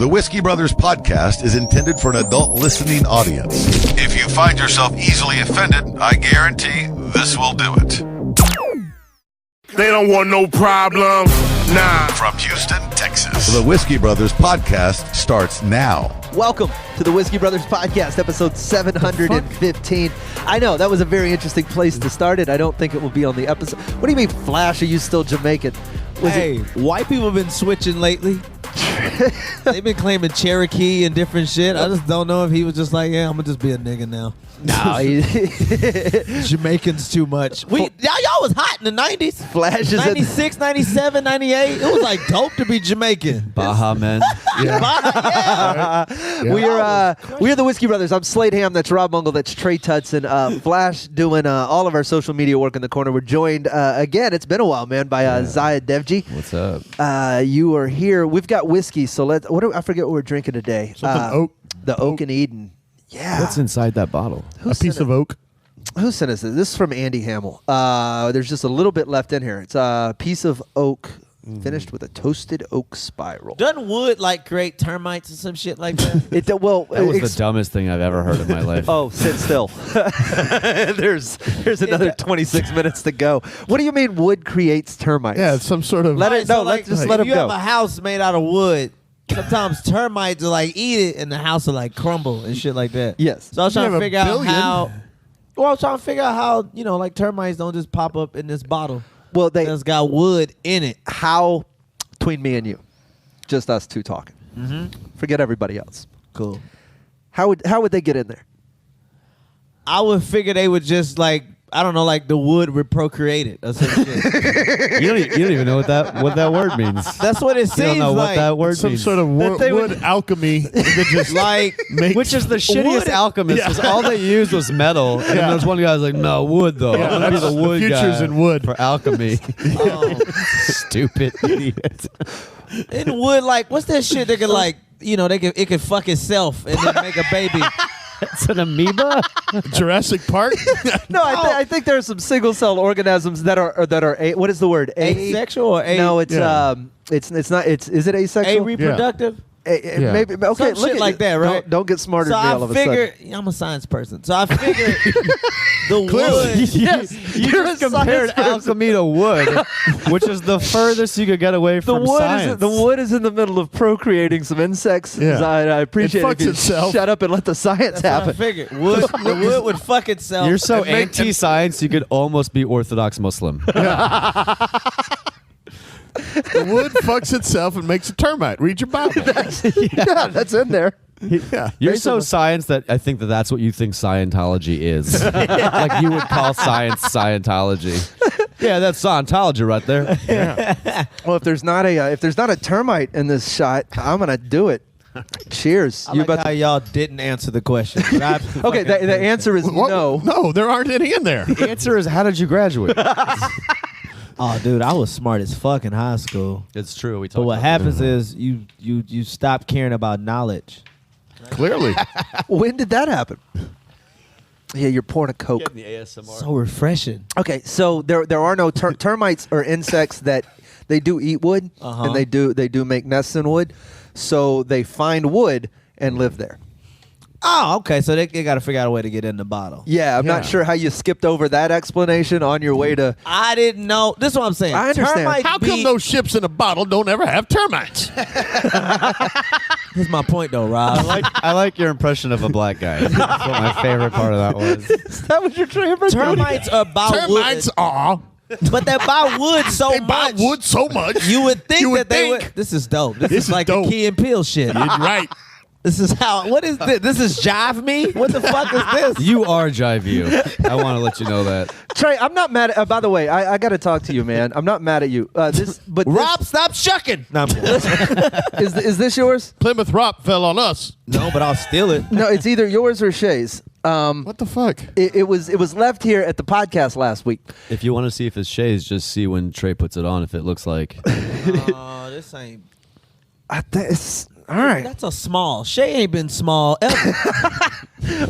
The Whiskey Brothers podcast is intended for an adult listening audience. If you find yourself easily offended, I guarantee this will do it. They don't want no problem. Nah. From Houston, Texas, the Whiskey Brothers podcast starts now. Welcome to the Whiskey Brothers podcast, episode 715. I know, that was a very interesting place to start it. I don't think it will be on the episode. What do you mean, Flash? Are you still Jamaican? White people have been switching lately. They've been claiming Cherokee and different shit. I just don't know if he was just like, yeah, I'm going to just be a nigga now. No, Jamaicans too much. Y'all was hot in the 90s. Flash is 96, 97, 98. It was like dope to be Jamaican. Baja men. Yeah. We are the Whiskey Brothers. I'm Slade Ham. That's Rob Mungle. That's Trey Tutson. Flash doing all of our social media work in the corner. We're joined again. It's been a while, man, by Zahid Dewji. What's up? You are here. We've got whiskey. So I forget what we're drinking today. Oak. The Oak and Eden. Yeah. What's inside that bottle? A piece of oak. Who sent us this? This is from Andy Hamill. There's just a little bit left in here. It's a piece of oak finished with a toasted oak spiral. Doesn't wood like create termites and some shit like that? That was the dumbest thing I've ever heard in my life. Oh, sit still. There's another 26 minutes to go. What do you mean wood creates termites? Yeah, it's some sort of. Let it So no. like, Let's just let if him you go. have a house made out of wood, sometimes termites will like eat it and the house will like crumble and shit like that. Yes. So I was trying have to a figure out billion. how. Well, I was trying to figure out how, like termites don't just pop up in this bottle. Well, That's got wood in it. how between me and you, just us two talking. Mm-hmm. Forget everybody else. Cool. How would they get in there? I would figure they would just like, I don't know, like the wood would procreate it or some shit. You don't even know what that word means. That's what it seems You don't know like. what that word some means. sort of wood alchemy that just Like, Which is the shittiest Wood- alchemist, because all they used was metal. And then there's one guy who's like, no, wood though. Yeah, I'm gonna be that's the wood the future's guy in wood. for alchemy. Stupid idiot. in wood, like, what's that shit that could like, it could fuck itself and then make a baby. It's an amoeba. Jurassic Park. No, I think there are some single cell organisms that are what is the word? Asexual or No, it's Yeah. it's not. Is it asexual? reproductive? Yeah. Maybe okay. Some Look shit at like that, right? Don't get smarter So than me all I of a sudden. figured, I'm a science person. So I figured the Clearly. wood. Yes, You just compared alchemy to wood, which is the furthest you could get away The from wood science. the wood is in the middle of procreating some insects. Yeah. I appreciate It it. If fucks you itself. shut up and let the science That's what I happen. figured. The wood would fuck itself. You're so and make- anti-science, you could almost be Orthodox Muslim. The wood fucks itself and makes a termite. Read your Bible. Yeah, that's in there. Yeah. You're so science that I think that's what you think Scientology is. Like you would call science Scientology. Yeah, that's Scientology right there. Yeah. Well, if there's not a termite in this shot, I'm gonna do it. Cheers. I like how y'all didn't answer the question. But I Okay, the answer is What? no. No, there aren't any in there. The answer is, how did you graduate? Oh, dude, I was smart as fuck in high school. It's true. We talked But what about happens is you stop caring about knowledge. Clearly. When did that happen? Yeah, you're pouring a Coke. that. The ASMR. So refreshing. Okay, so there are no termites or insects that they do eat wood and they do make nests in wood. So they find wood and live there. Oh, okay. So they got to figure out a way to get in the bottle. Yeah, I'm not sure how you skipped over that explanation on your way to. I didn't know. This is what I'm saying. I understand. Termites How come those ships in a bottle don't ever have termites? Here's my point, though, Rob. I like your impression of a black guy. That's what my favorite part of that was. Is that what you're trying to Termites are about Termites wood, are. but they buy wood so They buy much. wood so much. You would think You would that they think. would. This is dope. This This is is like dope. the Key and Peele shit. You're right. This is how. What is this? This is Jive Me? What the fuck is this? You are Jive You. I want to let you know that. Trey, I'm not mad at. By the way, I got to talk to you, man. I'm not mad at you. Rob, stop shucking. No, I'm kidding. is this yours? Plymouth Rock fell on us. No, but I'll steal it. No, it's either yours or Shay's. What the fuck? It was left here at the podcast last week. If you want to see if it's Shay's, just see when Trey puts it on if it looks like. Oh, this ain't. It's all right. That's a small. Shay ain't been small ever.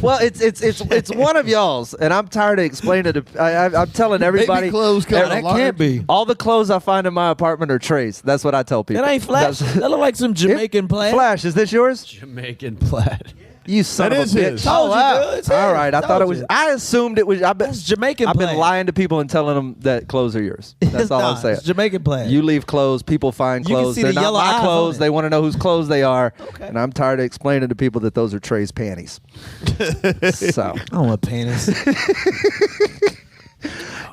Well, it's one of y'all's, and I'm tired of explaining it. I'm telling everybody. Baby clothes come That along. can't be. All the clothes I find in my apartment are Trey's. That's what I tell people. That ain't Flash. That look like some Jamaican plaid. Flash, is this yours? Jamaican plaid. You son That of is a bitch. his. Told you, dude. It's All his. right, I thought Told it was. you. I assumed it was. That's Jamaican I've been plaid. lying to people and telling them that clothes are yours. That's all Nah, I'm saying. It's Jamaican plaid. You leave clothes, people find You can clothes. see They're the not yellow my eyes on clothes. it. They want to know whose clothes they are. Okay. And I'm tired of explaining to people that those are Trey's panties. So, I don't want penis.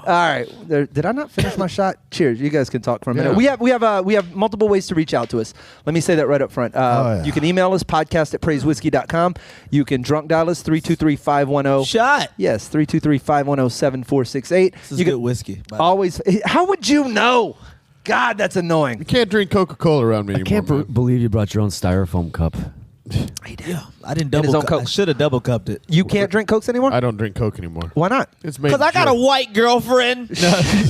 all right. Did I not finish my shot? Cheers. You guys can talk for a minute. Yeah. We have multiple ways to reach out to us. Let me say that right up front. yeah. You can email us podcast@praisewhiskey.com. You can drunk dial us 323-510. Shot. Yes, 323-510-7468. This is You good can whiskey. always. How would you know? God, that's annoying. You can't drink Coca-Cola around me I anymore. can't man. believe you brought your own styrofoam cup. Yeah, I didn't And his double. own Coke. I should have double cupped it. You can't drink Cokes anymore? I don't drink Coke anymore. Why not? It's made Because I got a white girlfriend.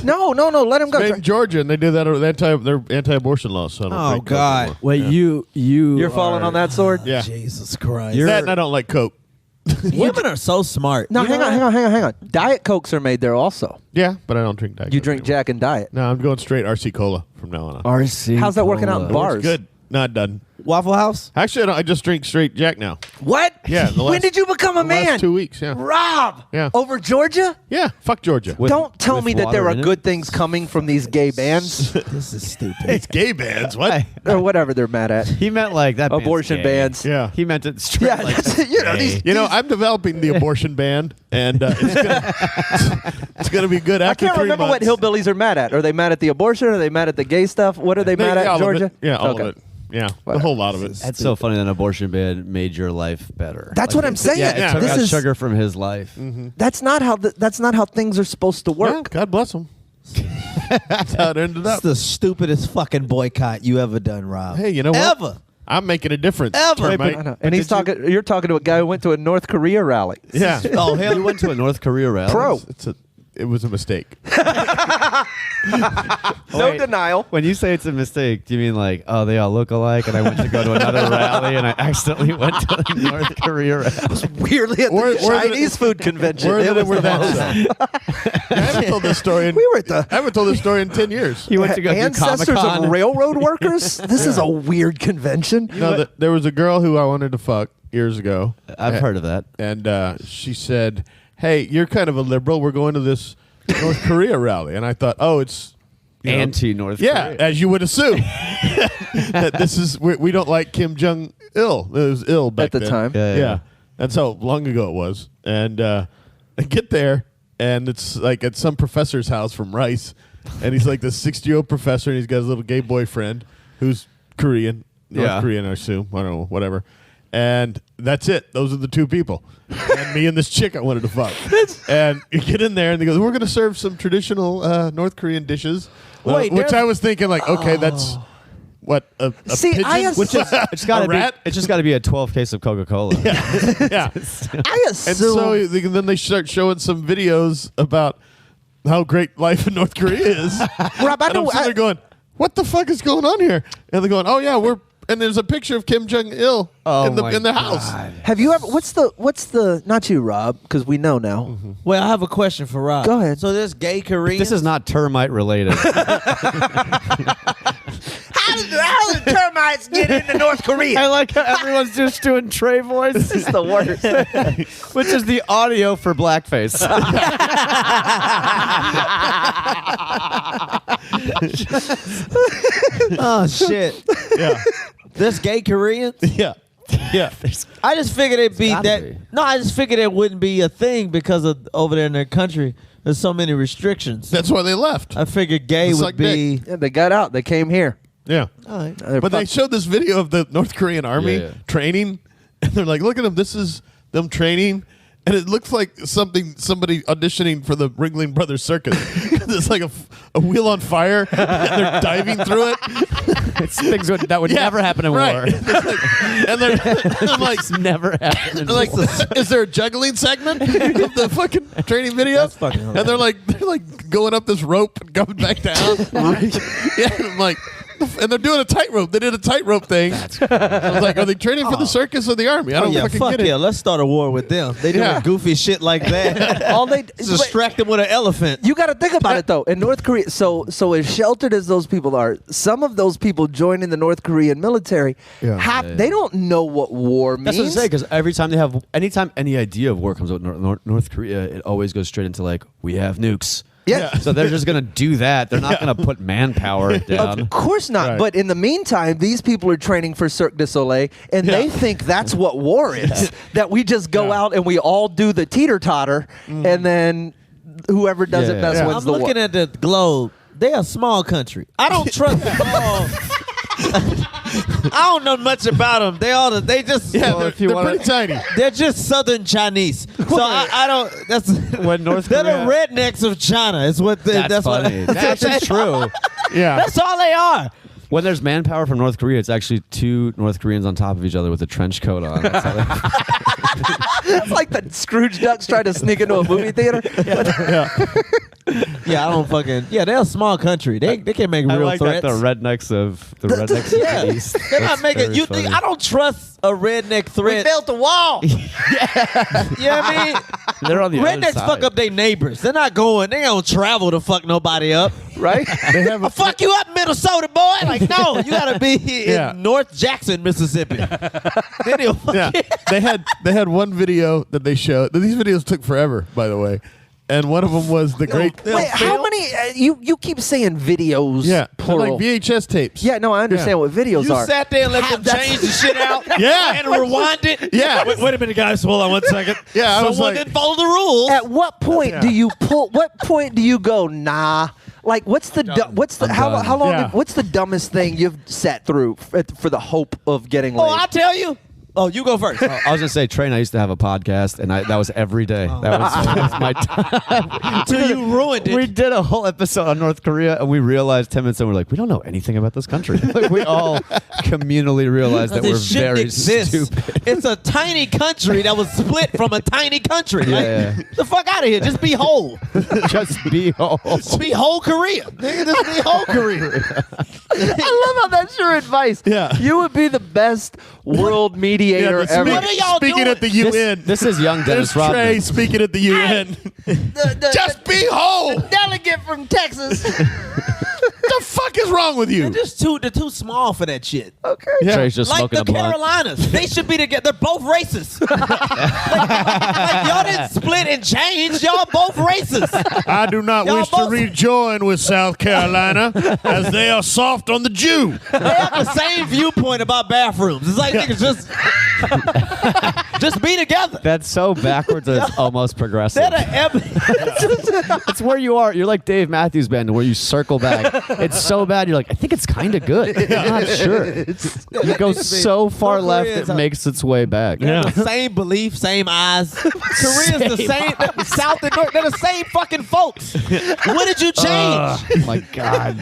No. Let him go. made in Georgia, and they did that. They're anti-abortion laws. So I don't Oh, drink Coke God. anymore. Wait, you You're falling on that sword? Yeah. Jesus Christ. That and I don't like Coke. Women are so smart. No, You hang know on. that? Diet Cokes are made there also. Yeah, but I don't drink Diet You Coke drink anymore. Jack and Diet. No, I'm going straight RC Cola from now on. RC. How's that working out in Cola. bars? It's good. Not done. Waffle House? Actually, I just drink straight Jack now. What? Yeah, the when last- did you become a The last man? 2 weeks, yeah. Rob. Yeah. Over Georgia? Yeah, fuck Georgia. With- Don't tell with me that there water are in it? good things coming from these gay bands This is stupid. It's gay bands. What? or whatever they're mad at. He meant like that. band's Abortion gay. bans. Yeah. He meant it straight. Yeah, like that's- you know, gay. these- You know, I'm developing the abortion band, and it's gonna be good I after can't 3 remember what months. hillbillies are mad at. Are they mad at the abortion? Are they mad at the gay stuff? What are they mad at, all of Georgia? it. Yeah, all Okay. of it. Yeah, Whatever. the whole lot of it. That's so funny that an abortion ban made your life better. That's what I'm saying. Yeah, it Yeah. took This out is sugar from his life. that's not how things are supposed to Yeah, work. God bless them. That's how it ended That's up. the stupidest fucking boycott you ever done, Rob. Hey, you know what? Ever. I'm making a difference. Ever. termite. I know. And he's talking. You're talking to a guy who went to a North Korea rally. Yeah. Oh, hell. You went to a North Korea rally. Pro. It was a mistake. No Wait. denial. When you say it's a mistake, do you mean like, oh, they all look alike, and I went to go to another rally, and I accidentally went to the North Korea rally? Weirdly at the Where- where did Chinese food convention. Where It did was where the most- that's I haven't told this story. We were at the I haven't told this story in 10 years. He went to go do ancestors Comic-Con. of railroad workers. This is a weird convention. No, there was a girl who I wanted to fuck years ago. I've heard of that. And she said, "Hey, you're kind of a liberal. We're going to this North Korea rally." And I thought, "Oh, it's you know, Anti-North yeah, Korea. as you would assume that this is we don't like Kim Jong Il. It was ill back At the then. time. Yeah, that's how long ago it was. And I get there, and it's like at some professor's house from Rice, and he's like this 60-year-old professor, and he's got his little gay boyfriend who's Korean, North Yeah. Korean, I assume. I don't know, whatever. And that's it. Those are the two people. And me and this chick I wanted to fuck. And you get in there, and they go, "We're going to serve some traditional North Korean dishes." Wait, which there's- I was thinking, like, okay, that's what a See, pigeon? I ass- Which is, it's got A to be. rat? It's just got to be a 12 case of Coca-Cola. yeah. I And so assume. then they start showing some videos about how great life in North Korea is. Rob, I And I'm know. sitting there going, "What the fuck is going on here?" And they're going, "Oh yeah, we're." And there's a picture of Kim Jong Il Oh in the my house. God. Have you ever? What's the? Not you, Rob, because we know now. Well, I have a question for Rob. Go ahead. So there's gay Koreans. This is not termite related. How did termites get into North Korea? I like how everyone's just doing Trey voice. This is the worst. Which is the audio for blackface. Oh shit. Yeah, There's gay Koreans. yeah, yeah. I just figured it'd be gotta that. be. No, I just figured it wouldn't be a thing because of over there in their country. There's so many restrictions. That's why they left. I figured gay It's would like be. Yeah, they got out. They came here. Yeah, All right. but they showed this video of the North Korean army Yeah. training, and they're like, "Look at them. This is them training." And it looks like somebody auditioning for the Ringling Brothers Circus. It's like a wheel on fire, and they're diving through it. It's things that would Yeah, never happen in right. war. And I'm like, It's never happened in they're like, war. is there a juggling segment of the fucking training video? That's fucking hilarious. And they're like going up this rope and coming back down. Yeah, and I'm like, and they're doing a tightrope. They did a tightrope thing. I was like, are they training for the circus or the army? I don't fucking fuck get it. yeah, let's start a war with them. They doing goofy shit like that. All they Distract them with an elephant. You got to think about it though. In North Korea, so as sheltered as those people are, some of those people joining the North Korean military they don't know what war means. That's what I'm saying, because anytime any idea of war comes up with North Korea, it always goes straight into like, we have nukes. Yeah. So they're just going to do that. They're not going to put manpower down. Of course not. Right. But in the meantime, these people are training for Cirque du Soleil, and they think that's what war is. That we just go out and we all do the teeter-totter, and then whoever does it best wins I'm the war. looking at the globe. They're a small country. I don't trust them all. I don't know much about them. They just They're pretty tiny. They're just Southern Chinese. So I don't. That's When North they're Korea, the rednecks of China. Is what that's funny. That's what true. Yeah. That's all they are. When there's manpower from North Korea, it's actually two North Koreans on top of each other with a trench coat on. That's how they- It's like the Scrooge Ducks trying to sneak into a movie theater. Yeah, I don't fucking. Yeah, they're a small country. They can't make I real like threats. that the rednecks of the East. They're not That's making. very funny. I don't trust a redneck threat. built the wall. You know what I mean? They're on the other Rednecks side. fuck up their neighbors. They're not going. They don't travel to fuck nobody up, Right? They have I'll fuck you up, Minnesota boy. Like, no, you gotta be in North Jackson, Mississippi. Then he'll fuck Yeah, you. they had one video that they showed. These videos took forever, by the way, and one of them was the great. Wait, how many? You keep saying videos. Yeah, they're plural. like VHS tapes. Yeah, no, I understand what videos You are. sat there and let them change the shit out. Yeah. and rewind it. Yeah. Wait a minute, guys. Hold on one second. Yeah, I was Someone like- didn't follow the rules. At what point do you pull? What point do you go? Nah. Like, what's the how done. long? Yeah. What's the dumbest thing you've sat through for the hope of getting laid? Oh, I'll tell you. Oh, you go first. I was gonna say, Trey and I used to have a podcast, and that was every day. That was my time. Until you ruined it. We did a whole episode on North Korea, and we realized 10 minutes in, we're like, we don't know anything about this country. Like, we all communally realized that we're This shouldn't very exist. stupid. It's a tiny country that was split from a tiny country. Yeah, Like, the fuck out of here. Just be whole. Just be whole. Just be whole Korea. Nigga, just be whole Korea. I love how that's your advice. Yeah. You would be the best world mediator ever. What are y'all speaking doing? at the UN. This is young Dennis There's Rodman. Trey speaking at the UN. Just be whole. delegate from Texas. The fuck is wrong with you? They're too small for that shit. Okay. Yeah. Trey's just Like smoking the a blunt. Carolinas. They should be together. They're both racist. like y'all didn't split and change. Y'all both racist. I do not Y'all wish both- to rejoin with South Carolina as they are soft on the Jew. They have the same viewpoint about bathrooms. It's like niggas just be together. That's so backwards that it's almost progressive. They're the It's where you are. You're like Dave Matthews Band, where you circle back. It's so bad. You're like, I think it's kind of good. I'm not sure. You go so far North left, Korea it is makes its way back. Yeah. the same belief, same eyes. Korea's the same. South and North, they're the same fucking folks. What did you change? Oh my God.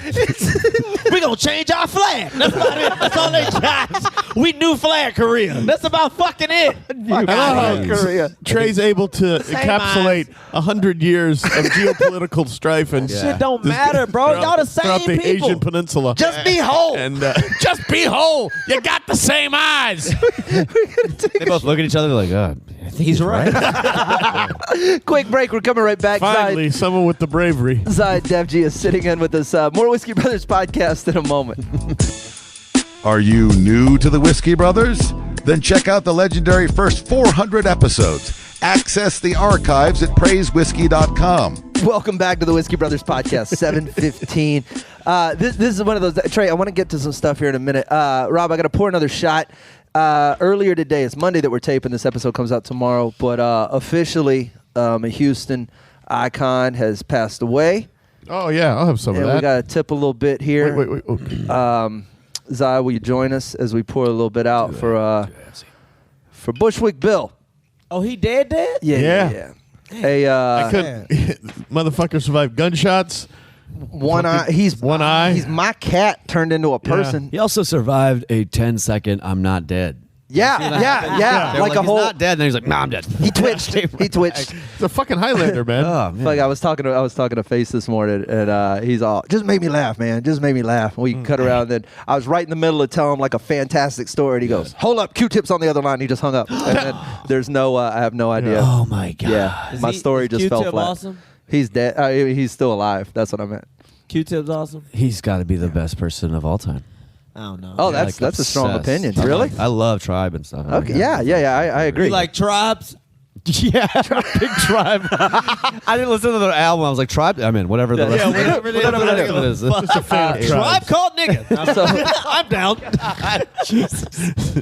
We gonna change our flag. That's about it. That's all they got. We new flag Korea. That's about fucking it. I love how Korea. Trey's able to Same encapsulate 100 years of geopolitical strife and Shit don't matter, bro. Y'all the throughout same the people. Asian Peninsula. Just be whole. And just be whole. You got the same eyes. They both look at each other like, oh, I think he's right. Quick break. We're coming right back. Finally, someone with the bravery. Zahid Dewji is sitting in with us. More Whiskey Brothers podcast in a moment. Are you new to the Whiskey Brothers? Then check out the legendary first 400 episodes. Access the archives at praisewhiskey.com. Welcome back to the Whiskey Brothers podcast, 7:15. This is one of those. Trey, I want to get to some stuff here in a minute. Rob, I got to pour another shot. Earlier today, it's Monday that we're taping. This episode comes out tomorrow, but officially, a Houston icon has passed away. Oh, yeah. I'll have some And of that. we got to tip a little bit here. Wait. Okay. Zai, will you join us as we pour a little bit out for Bushwick Bill? Oh, he dead? Yeah. Hey, I couldn't. Motherfucker survived gunshots. one eye. He's One eye. He's my cat turned into a person. He also survived a 10-second I'm not dead. Yeah. They're Like a he's whole. not dead. And then he's like, "Nah, I'm dead." He twitched. He twitched. It's a fucking Highlander, man. Oh man. Like I was talking to Face this morning, and he's all, just made me laugh, man. Just made me laugh. We cut around. Then I was right in the middle of telling him like a fantastic story, and he goes, "Hold up, Q-Tip's on the other line." He just hung up, and then there's no. I have no idea. Oh my god. Yeah, my story just fell Q-Tip flat. awesome? He's dead. He's still alive. That's what I meant. Q-Tip's awesome. He's got to be the best person of all time. I don't know. Oh, Yeah, that's like, a strong obsessed. opinion. Really? I love Tribe and stuff. Okay. Yeah. I agree. You like Tribes? Yeah, Big Tribe. I didn't listen to their album. I was like, Tribe. I'm in. Whatever the rest whatever it is. whatever the rest of it is. Just a fan of Tribe Tribes. called nigga. I'm down.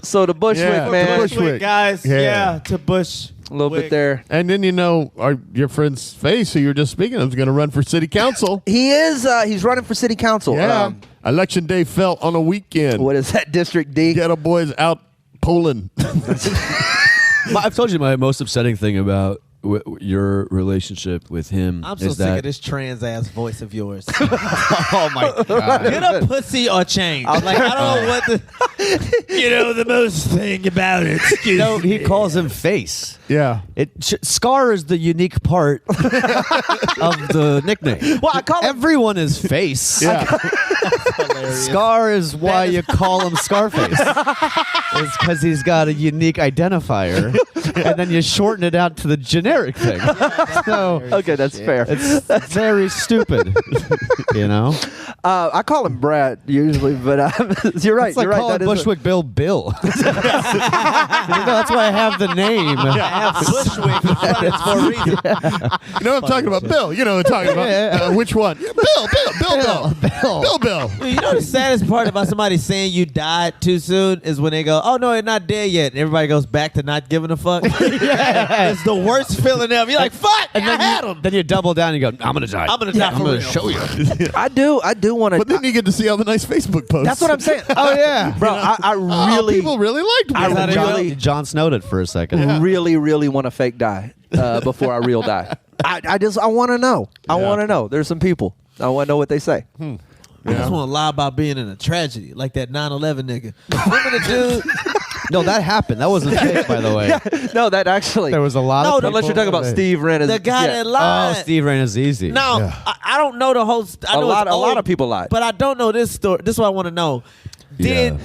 So the Bushwick Yeah, man, the Bushwick. guys. Yeah. Yeah, to Bush. a little bit there. And then your friend's Face, who you were just speaking of, is going to run for city council. He is. He's running for city council. Yeah. Election day fell on a weekend. What is that? District D. Ghetto boys out polling. I've told you my most upsetting thing about your relationship with him. I'm so is sick that of this trans ass voice of yours. Oh my god! Get a pussy or change. Like I don't know what the. The most thing about it. No, he calls him Face. Yeah. Scar is the unique part of the nickname. Well, I call him. Everyone is Face. Yeah. Scar is why you call him Scarface. It's because he's got a unique identifier, and then you shorten it out to the generic thing. So Okay, that's fair. it's very stupid, you know. I call him Brad usually, but you're right. It's like you're right. calling That is Bushwick Bill Bill. That's why I have the name. I have Bushwick in front of it for a reason. You know what I'm talking about? Bill. You know what I'm talking about. Which one? Yeah, Bill. You know the saddest part about somebody saying you died too soon is when they go, "Oh no, you're not dead yet," and everybody goes back to not giving a fuck. It's the worst feeling ever. You're like, "Fuck, And I had then, him. then you double down and you go, "I'm gonna die. I'm gonna die I'm for gonna real." show you." I do want But to. then you get to see all the nice Facebook posts. That's what I'm saying. Oh yeah, Bro, I really, people really liked me. I really, John snowed it for a second. really want to fake die before I real die. I want to know. I want to know. There's some people. I want to know what they say. I just want to lie about being in a tragedy, like that 9/11 nigga. Remember the dude? No, that happened. That wasn't fake, by the way. No, that actually. There was a lot No, of Unless you're talking about Steve Renner. The guy that lied. Oh, Steve Rain is easy. No, I don't know the whole. I A know lot it's old, of people lied. but I don't know this story. This is what I want to know. Did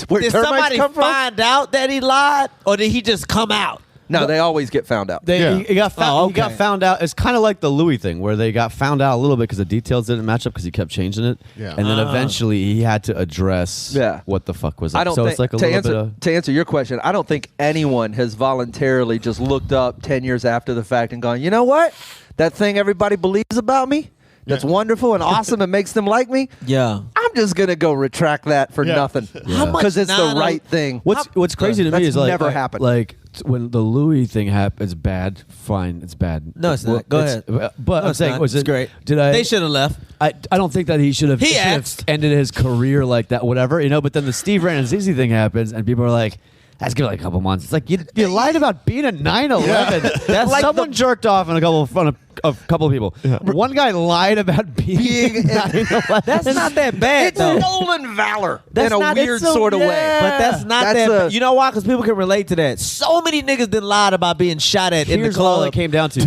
Where did termites somebody come from? find out that he lied, or did he just come out? No, they always get found out. He got found. He got okay. found out. It's kind of like the Louis thing, where they got found out a little bit because the details didn't match up because he kept changing it. Yeah. And then eventually he had to address what the fuck was up. I don't so think, it's like a to little answer, bit of. to answer your question, I don't think anyone has voluntarily just looked up 10 years after the fact and gone, you know what? That thing everybody believes about me, that's wonderful and awesome and makes them like me, Yeah. I'm just going to go retract that for nothing. How much Because it's the right thing. What's crazy to me That's is like never happened. Like when the Louis thing happened, it's bad. Fine, it's bad. No, it's not. Go ahead. But I'm it's saying, not. was It's it great. Did I? They should have left. I don't think that he should have. He should have asked. ended his career like that. Whatever, you know. But then the Steve Ran and Zizi thing happens, and people are like, "That's good, like a couple months." It's like you lied about being at 9/11. That's Like someone jerked off in a front of a couple of people. One guy lied about being 9/11. That's not that bad, It's though. stolen valor That's in a not- weird it's sort of way. But that's not That's that. a- You know why? Because people can relate to that. So many niggas done lied about being shot at in the Here's all club. it came down to.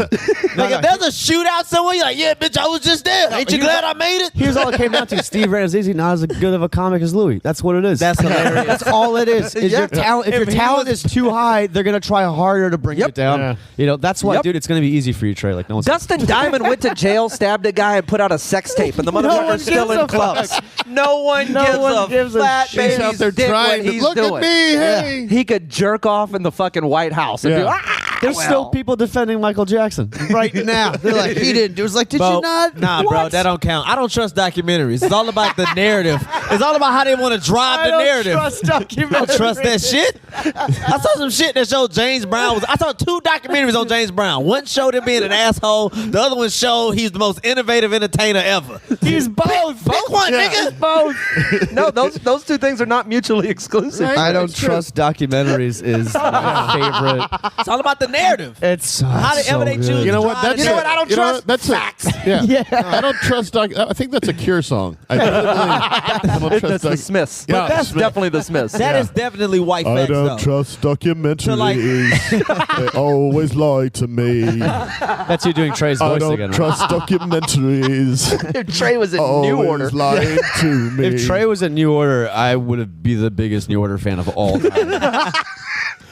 Like, if there's a shootout somewhere, you're like, yeah, bitch, I was just there. Ain't you here's glad all- I made it? Here's all it came down to: Steve Ranazizi not as good of a comic as Louis. That's what it is. That's hilarious. That's all it is. Is Yeah. your talent? If your he talent was- is too high, they're gonna try harder to bring it down. Yeah. You know, that's why, Yep. dude. It's gonna be easy for you, Trey. Like no one's. Dustin Diamond went to jail, stabbed a guy, and put out a sex tape, and the one motherfucker's still gives in a clubs. No one gives a a fat He's out baby's there dick trying what to he's look doing. at me. Hey. He could jerk off in the fucking White House and be Yeah. like, "Ah, There's well." still people defending Michael Jackson right now. They're like, he didn't. It was like, did Bro, you not? Nah, bro, What? that don't count. I don't trust documentaries. It's all about the narrative. It's all about how they want to drive the narrative. Trust I don't trust that shit. I saw some shit that showed James Brown I saw 2 documentaries on James Brown. One showed him being an asshole. The other one showed he's the most innovative entertainer ever. He's both. Pick one, nigga. Both. No, those two things are not mutually exclusive. Right. I don't That's true. trust documentaries. Is my favorite. It's all about the narrative. It's How they ever they choose. You know what? That's You know what? I don't trust That's facts. Yeah. No, I don't trust. I think that's a Cure song. I don't trust That's the Smiths. Yeah, But that's Smith. definitely the Smiths. That is definitely white I facts, don't though. trust documentaries. They always lie to me. That's you doing Trey's I voice don't again. Right? trust documentaries. If Trey was in New Always Order. lying to me. If Trey was in New Order, I would be the biggest New Order fan of all time.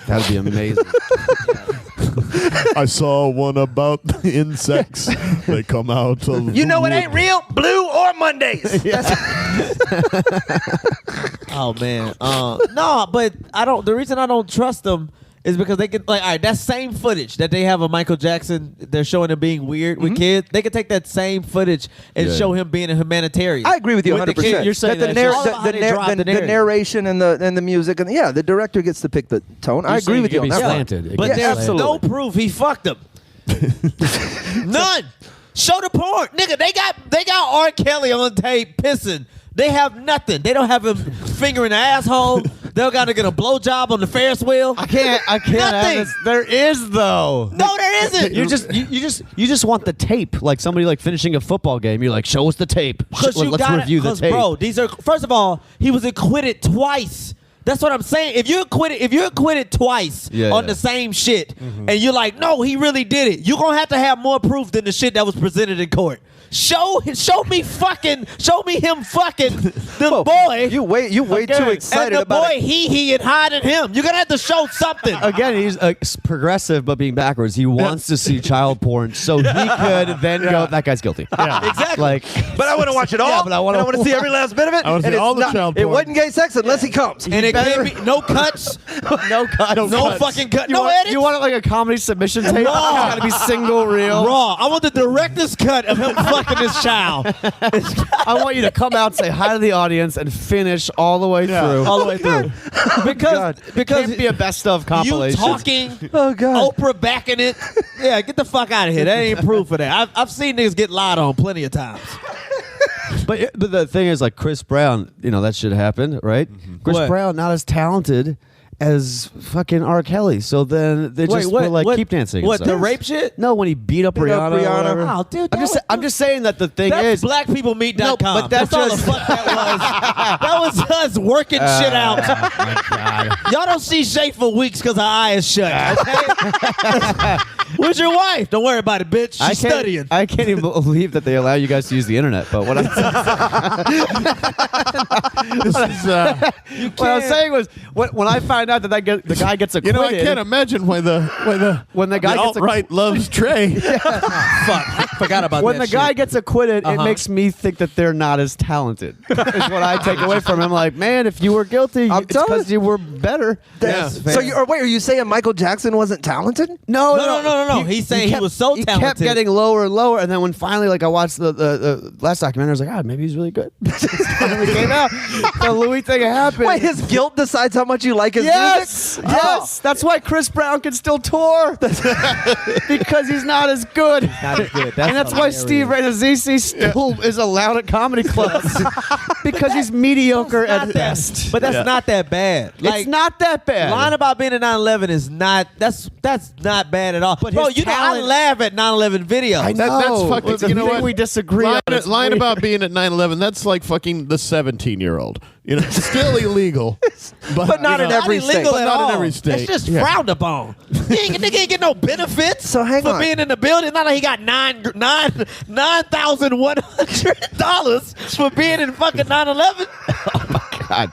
That'd be amazing. I saw one about the insects. They come out of You the know it wood. ain't real, Blue or Mondays. Oh man, no, but I don't. The reason I don't trust them is because they can like, all right, that same footage that they have of Michael Jackson, they're showing him being weird with kids. They can take that same footage and show him being a humanitarian. I agree with you the 100%. kids. You're saying that that it's all about how they drop the the narrative. narration and the music and the director gets to pick the tone. I agree with you on that one. slanted. But Yeah, there's absolutely. no proof he fucked them. None. Show the porn, nigga. They got R. Kelly on tape pissing. They have nothing. They don't have him fingering the asshole. They don't got to get a blowjob on the Ferris wheel. I can't have Nothing. this. There is though. No, there isn't. You just want the tape, like somebody like finishing a football game. You're like, show us the tape. Let's Review the tape. Bro, these are first of all, he was acquitted twice. That's what I'm saying. If you're acquitted twice on the same shit, and you're like, no, he really did it, you're gonna have to have more proof than the shit that was presented in court. Show me him fucking the boy. You way too excited and the about boy it. he and hiding him. You're gonna have to show something. Again, he's progressive, but being backwards. He wants to see child porn, so he could then go, that guy's guilty. Exactly. Like, But I want to watch it all. Yeah, but I wanna- and I want to see every last bit of it. I wanna see and it's all the not- child It porn. wasn't gay sex unless he comes. and it can't be no cuts, no cut. no fucking cut, You no want, edits. you want it like a comedy submission tape? It's got to be single reel. Raw. I want the director's cut of him fucking this child. I want you to come out, say hi to the audience, and finish all the way through. All the way through. because Can't be a best of you compilation. talking, Oh, God. Oprah backing it. Yeah, get the fuck out of here. That ain't proof of that. I've seen niggas get lied on plenty of times. But the thing is, like Chris Brown, that shit happened, right? Chris What? Brown not as talented as fucking R. Kelly. So then they just were like keep dancing. and What, stuff. the rape shit? No, when he beat up Beat up Rihanna. or Rihanna. whatever. Oh, dude, I'm just saying that the thing That's is, blackpeoplemeet.com. No, but that's all just- the fuck that was. That was us working shit out. my God. Y'all don't see Shay for weeks because her eye is shut. Okay? Where's your wife? Don't worry about it, bitch. She's studying. I can't even believe that they allow you guys to use the internet. But what what I was saying was when I find out that the guy gets acquitted. I can't imagine why the guy gets alt-right loves Trey. Fuck. I forgot about when that the guy shit. gets acquitted, it makes me think that they're not as talented. Is what I take away from him. Like, man, if you were guilty, I'm it's telling because you were better. So are you saying Michael Jackson wasn't talented? No. He's saying he was so He talented. kept getting lower and lower, and then when finally, like, I watched the last documentary, I was like, maybe he's really good. It finally came out. The Louis thing happened. Wait, his guilt decides how much you like his music? Yes. That's why Chris Brown can still tour. Because he's not as good. Not as good. And that's why Steve Renazzisi still is allowed at comedy clubs. Because he's mediocre at best. But that's not that bad. It's not that bad. Lying about being at 9/11 is not. That's not bad at all. But bro, his I talent- laugh at 9/11 videos. I know. That's fucking. It's a You know thing what? we disagree on. It's Lying weird. about being at 9/11. That's like fucking the 17-year-old. It's still illegal, But not in every state. illegal But at not in all. every state. It's just Yeah. frowned upon. Nigga ain't get no benefits. So hang for on. being in the building. Not like he got $9,100 for being in fucking 9/11. God.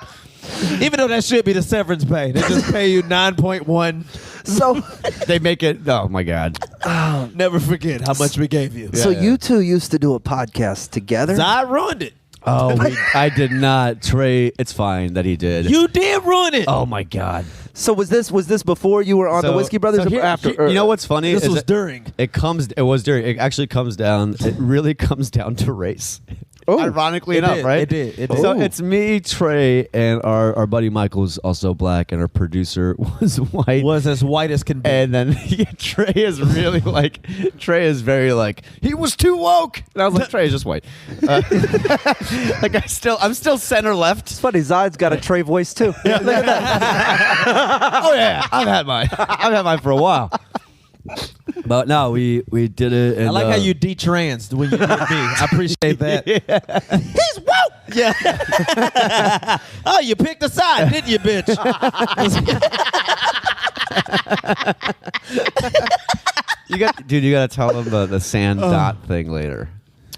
Even though that should be the severance pay, they just pay you 9.1. So They make it. Oh my God. Never forget how much we gave you. so you two used to do a podcast together? I ruined it. Oh, I did not. Trey, it's fine that he did. You did ruin it. Oh my God. So was this before you were on the Whiskey Brothers or after? You know what's funny? This is was that during. It was during. It actually comes down. It really comes down to race. Oh. Ironically It enough, did, right? it did, it did. So Oh. it's me, Trey, and our buddy Michael is also black, and our producer was white. Was as white as can be. And then Trey is really Trey is very he was too woke. And I was like, Trey is just white. I'm still center left. It's funny, Zahid's got a Trey voice too. Look at that. Oh yeah, I've had mine for a while. But no, we did it. And, I like how you detransed when you did me. I appreciate that. He's woke. Yeah. Oh, you picked a side, didn't you, bitch? You got to tell them the sand dot thing later.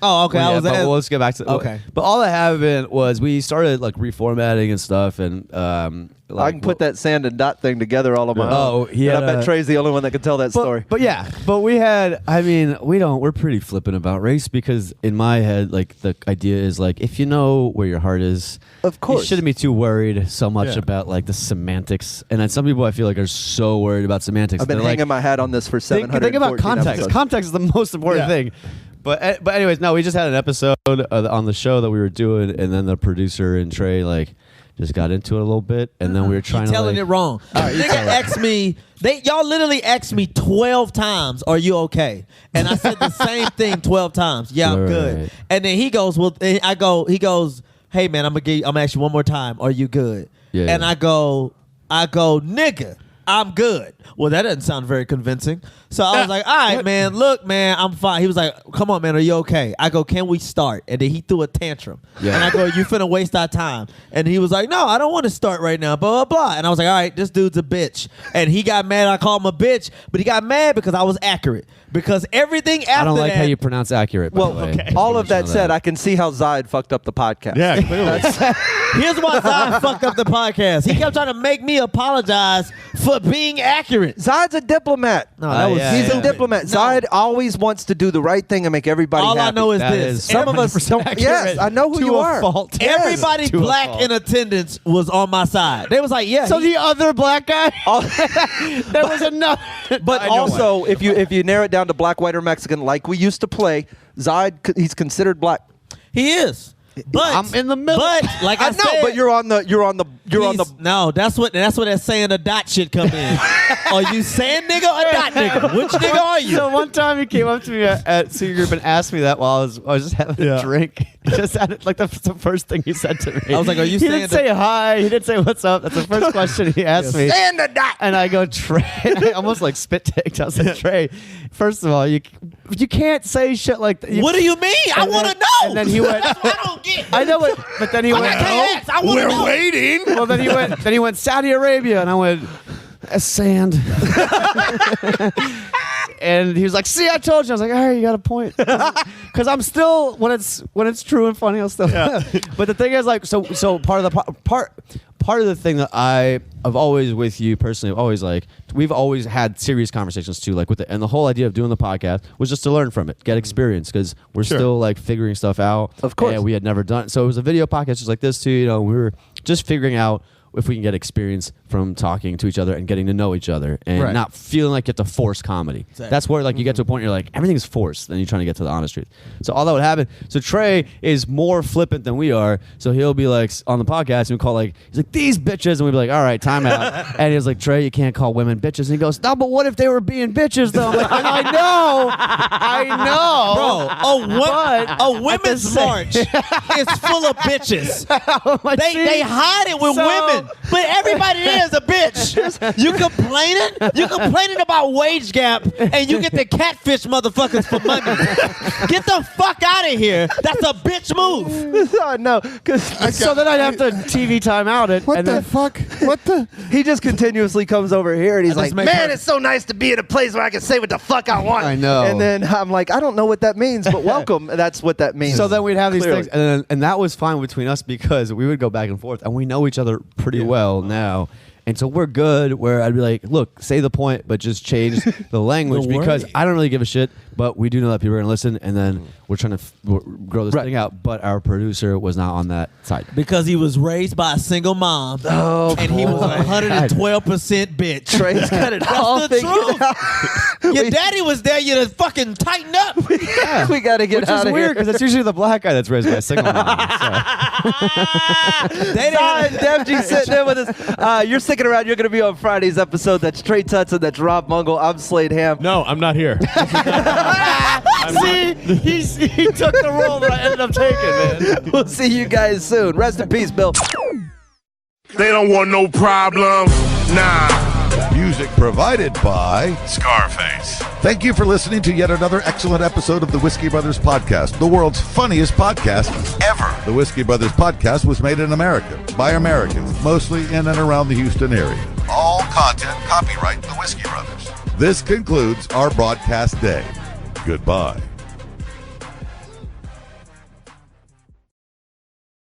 Oh, okay. Well, but let's get back to okay. But all that happened was we started like reformatting and stuff, and I can put that sand and dot thing together all on my own. Oh, he and had I bet Trey's the only one that can tell that story. But we had. I mean, we're pretty flippant about race because in my head, like the idea is like if you know where your heart is, of course, you shouldn't be too worried so much about like the semantics. And then some people I feel like are so worried about semantics. I've been hanging my hat on this for 700. Think about context. Episodes. Context is the most important thing. But anyways, no, we just had an episode on the show that we were doing, and then the producer and Trey like just got into it a little bit, and then we were trying You're telling to it wrong. Nigga asked me. Y'all literally asked me 12 times, "Are you okay?" And I said the same thing 12 times. Yeah, I'm good. Right. And then he goes, "Well," he goes, "Hey man, I'm gonna ask you one more time. Are you good?" Yeah, and I go, "Nigga, I'm good." Well, that doesn't sound very convincing. So I was like, all right, man, look, man, I'm fine. He was like, come on, man, are you okay? I go, can we start? And then he threw a tantrum. Yeah. And I go, you finna waste our time. And he was like, no, I don't want to start right now, blah, blah, blah. And I was like, all right, this dude's a bitch. And he got mad. I called him a bitch, but he got mad because I was accurate. Because everything after that. I don't like how you pronounce accurate, by the way. Okay. All of that said, I can see how Zahid fucked up the podcast. Yeah, clearly. Here's why Zahid fucked up the podcast. He kept trying to make me apologize for being accurate. Zahid's a diplomat. No, that was He's a diplomat. No. Zahid always wants to do the right thing and make everybody All happy. I know is That this. is Some of us don't. accurate Yes, I know who to you a are. fault. Yes. Everybody To a black fault. in attendance was on my side. They was like, yeah. So the other black guy, there was another. But also, if you narrow it down to black, white, or Mexican, like we used to play, Zahid, he's considered black. he is. But I'm in the middle. But like I I know, said, but you're on the. no. That's what that saying a dot shit come in. Are you saying nigga or dot nigga? Which nigga are you? So one time he came up to me at senior group and asked me that while I was just having a drink. He just had it, like that's the first thing he said to me. I was like, "Are you?" He didn't say hi. He didn't say what's up. That's the first question he asked me. And the dot. And I go, Trey. I almost like spit taked. I was like, Trey. First of all, you can't say shit like that. What do you mean? I want to know. And then he went. That's what I don't get. I know it, but then he went. I can't ask. I want to We're know. waiting. Well, then he went Saudi Arabia, and I went sand. And he was like, "See, I told you." I was like, "All right, you got a point." Because I'm still when it's true and funny, I'll still. Yeah. But the thing is, like, so part of the thing that I've always with you personally, we've always had serious conversations too, like with and the whole idea of doing the podcast was just to learn from it, get experience, because we're still like figuring stuff out. Of course, and we had never done. So it was a video podcast just like this too. You know, we were just figuring out if we can get experience from talking to each other and getting to know each other and not feeling like you have to force comedy. Exactly. That's where like you get to a point where you're like, everything's forced, then you're trying to get to the honest truth. So all that would happen. So Trey is more flippant than we are. So he'll be like on the podcast and we call like, he's like, these bitches, and we'd be like, all right, time out. And he was like, Trey, you can't call women bitches. And he goes, no, but what if they were being bitches though? I'm like, I know. A women's march is full of bitches. They hide it with women, but everybody there is a bitch. You complaining about wage gap, and you get the catfish motherfuckers for money. Get the fuck out of here. That's a bitch move. No, because so then I'd have to TV time out it. What the fuck? What the? he just continuously comes over here and he's like, make man, her- it's so nice to be in a place where I can say what the fuck I want. I know. And then I'm like, I don't know what that means, but welcome. That's what that means. So then we'd have these Clearly. things, and that was fine between us because we would go back and forth, and we know each other pretty well now. And so we're good where I'd be like, look, say the point, but just change the language because I don't really give a shit, but we do know that people are going to listen, and then we're trying to grow this thing out. But our producer was not on that side. Because he was raised by a single mom, and he was 112% bitch. Trey's got it all That's the figured out. truth. Your daddy was there. You to fucking tighten up. We got to get Which out is of weird here. because it's usually the black guy that's raised by a single mom. They Zahid didn't. Dewji sitting in with us. You're sticking around. You're going to be on Friday's episode. That's Trey Tutson. That's Rob Mungle. I'm Slade Ham. No, I'm not here. See, he took the role that I ended up taking, man. We'll see you guys soon. Rest in peace, Bill. They don't want no problems. Nah. Music Provided by Scarface. Thank you for listening to yet another excellent episode of the Whiskey Brothers Podcast, the world's funniest podcast ever. The Whiskey Brothers Podcast was made in America by Americans, mostly in and around the Houston area. All content copyright the Whiskey Brothers. This concludes our broadcast day. Goodbye.